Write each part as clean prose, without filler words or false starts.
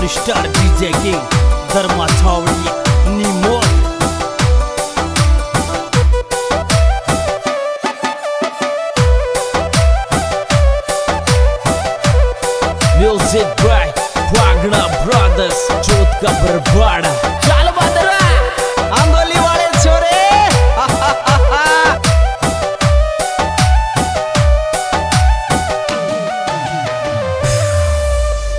Superstar DJ king Dharma छावड़ी निमोल music by भागड़ा ब्रदर्स जोत का बरबाड़ा चल बदरा आंदोली वाले छोरे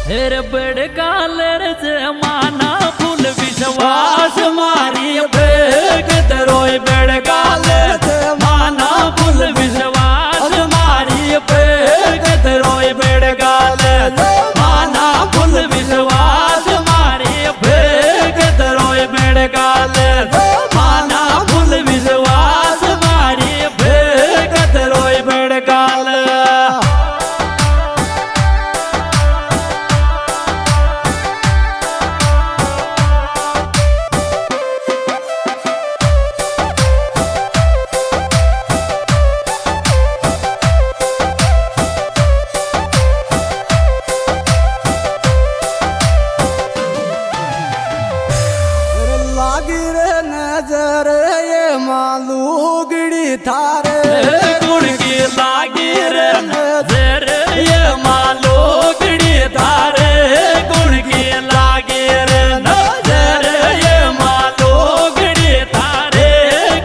हेर बड़ कालर जमाना फुल विश्वास मारी बेग दरोय बड़ कालर जमाना फुल विश्वास मारी बेग दरोय बड़ कालर माना फुल विश्वास मारी बेग दरोय बड़ कालर माना फुल विश्वास मारी बेग दरोय बड़ कालर नजर ये मालूगड़ी थारे गुड़ की लागी रे नजर ये मालूगड़ी थारे गुड़ की लागी रे नजर ये मालूगड़ी थारे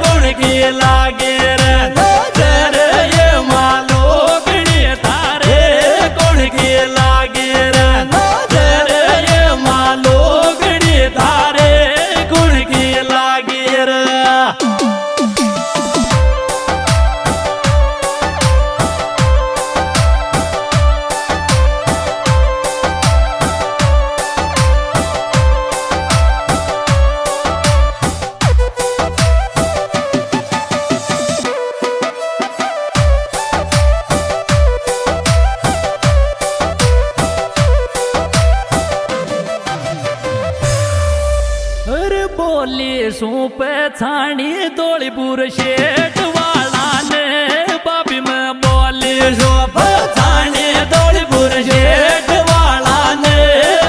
गुड़ की लागी रे नजर ये मालूगड़ी थारे गुड़ की लागी रे नजर ये मालूगड़ी थारे गुड़ की लागी रे बोली सूप छाणी दौड़ीपुर शेठ वाला ने बाबी में बोली सूप छाणी दौड़ीपुर शेठ वाला ने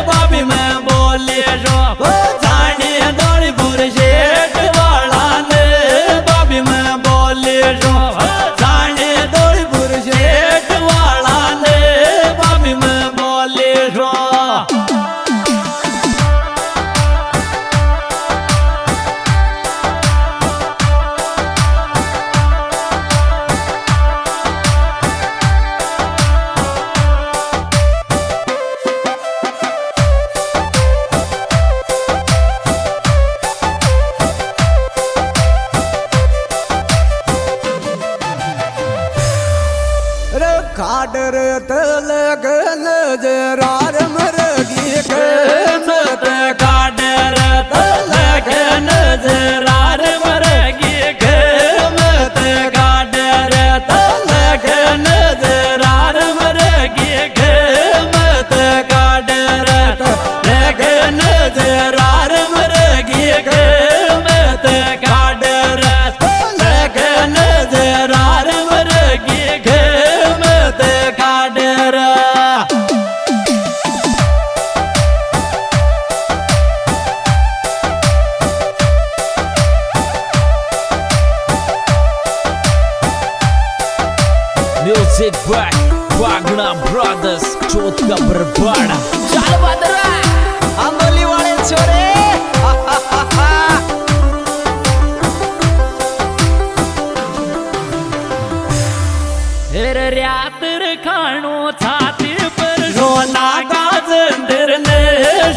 बाबी में बोली सूप छाणी दौड़ीपुर शेठ वाला ने बाबी में बोली सूप छाणी दौड़ीपुर शेठ वाला ने बाबी में बोली सूप खाडर तलग नजरार मरगी मत काडर तलग नजरार मरगी मत काडर तलग नजरार मरगी मत काडर तलग नजरार मरगी मत काडर तलग नजरार मरगी काडरा म्यूजिक बाय भागड़ा ब्रदर्स जोत का बरबाड़ा चल बदरा आंदोली वाले छोरे रातर खानो छाती पर सोना का जंदर ने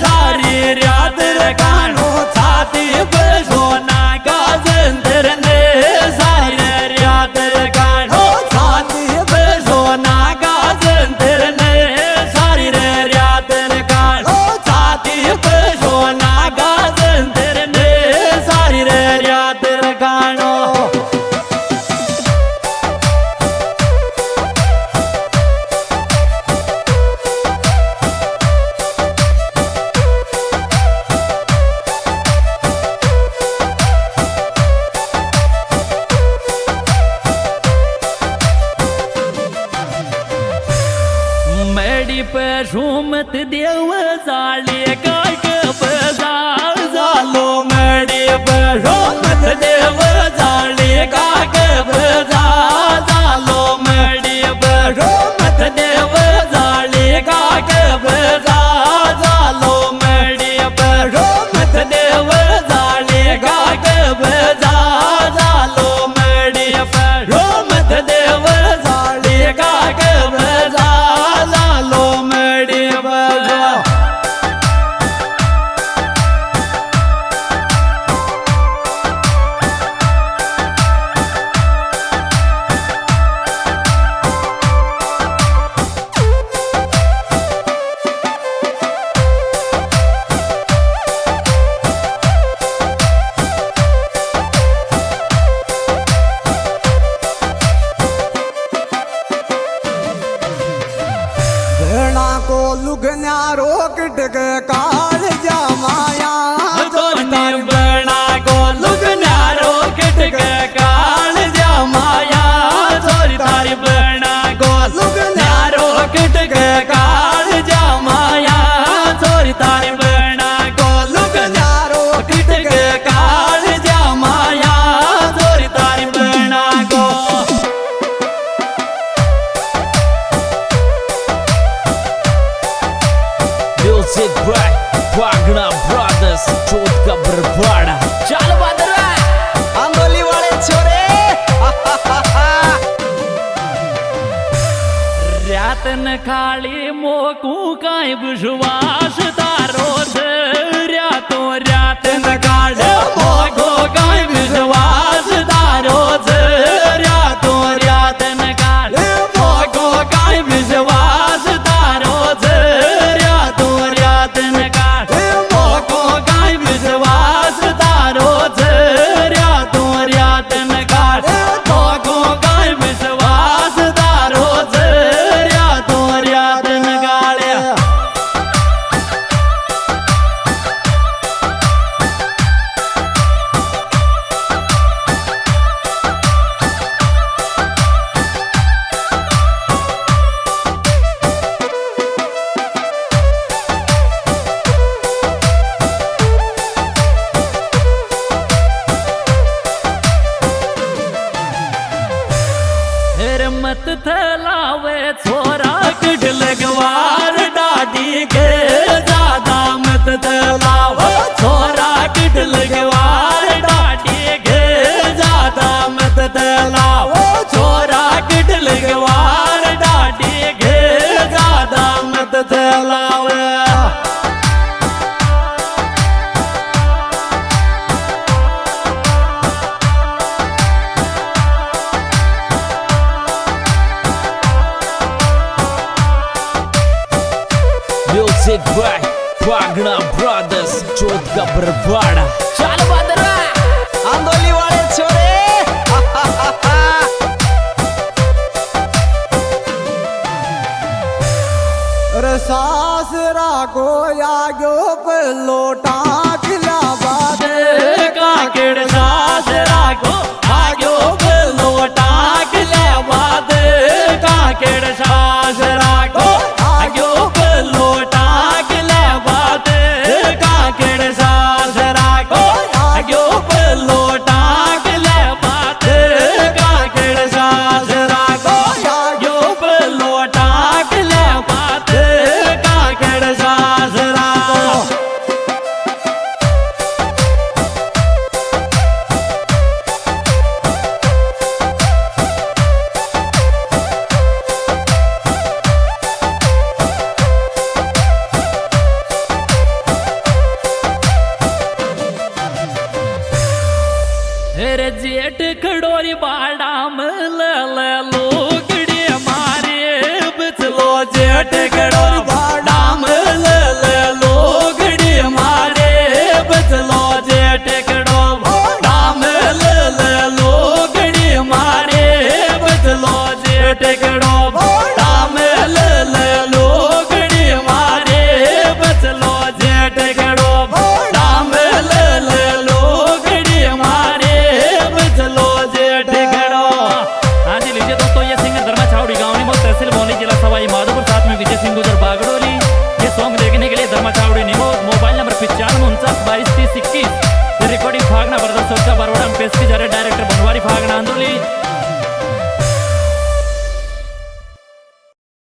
सारी रातर खानो छाती पर सोना का जंदर ने सारी रातर खानो छाती पर सोना का जंदर ने सारी रातर खानो छाती पर सोना का जंदर ने सारी रातर खानो पशुमत देव जाळे काय बजार झालो मडी पशुमत देव जाळे काय बजार झालो मडी पशुमत देव जाळे काय बजार झालो मडी पशुमत देव जाळे काय बजार झालो मडी पशुमत देव जाळे काय बजार झालो मडी बजार भेणा को लुगन्या रोकट के काल जा माया दोन्ही बना को लुगण्या रोकट के काल जा माया चोरी तारी बना को लुगण्या रोकट के काल जा माया चोरी तारी बना को लुगण्या रोकट के काल जा माया चोरी तारी बना को Music by Wagner Brothers चोट का बरबाड़ा चल बदरा आंदोली वाले छोरे रॅतन खाली मोकू काय विश्वास तारो रॅतो रॅतन खाली मोकू काय विश्वास तारो रॅतो रॅतन खाली मोकू काय विश्वास तारो रॅतो रॅतन खाली मोकू काय विश्वास तारो रॅतो रॅतन खाली मोकू काय विश्वास तारो रॅतो रॅतन गाड्या मत थलावे छोरा कट लगवार डाडी के ज्यादा मत थलावे छोरा कट लगवार डाडी के ज्यादा मत थलावे छोरा कट लगवार डाडी के ज्यादा मत थलावे Music by Wagner Brothers चोट का बरबाड़ा चल बदरा आंदोली वाले छोरे अरे सासरा को आगो पे लोटा खिला बाद काकड़ सासरा को आग्यो लोटा किला बाद काकड़ सासरा को आग्यो लोटा किला बाद काकड़ सासरा को आग्यो लोटा किला बाद काकड़ सासरा को आग्यो लोटा किला बाद काकड़ सासरा रे जेठ खडोरी बाड़ा मल लोगड़ी मारे बचलो जेठ खडोरी बाड़ा मल लोगड़ी मारे बचलो जेठ खडोरी मल लोगड़ी मारे बचलो जेठ खडोरी मल लोगड़ी मारे बचलो जेठ खडोरी मल लोगड़ी मारे बचलो जेठ खडो। हाँ जी लीजिए दोस्तों, ये सिंगर धर्मा छावड़ी गाँव निमो तहसील मौली जिला सवाई माधोपुर साथ में विजय जय सिंह गुजर बागड़ोली। ये सॉन्ग देखने के लिए धर्मा चावड़ी Nimod, mobile number 9549 22 30 21। Recording Phagna brothers चौथा बरोड़ा में पेश की जा रही, डायरेक्टर बनवारी फागना आंदोली।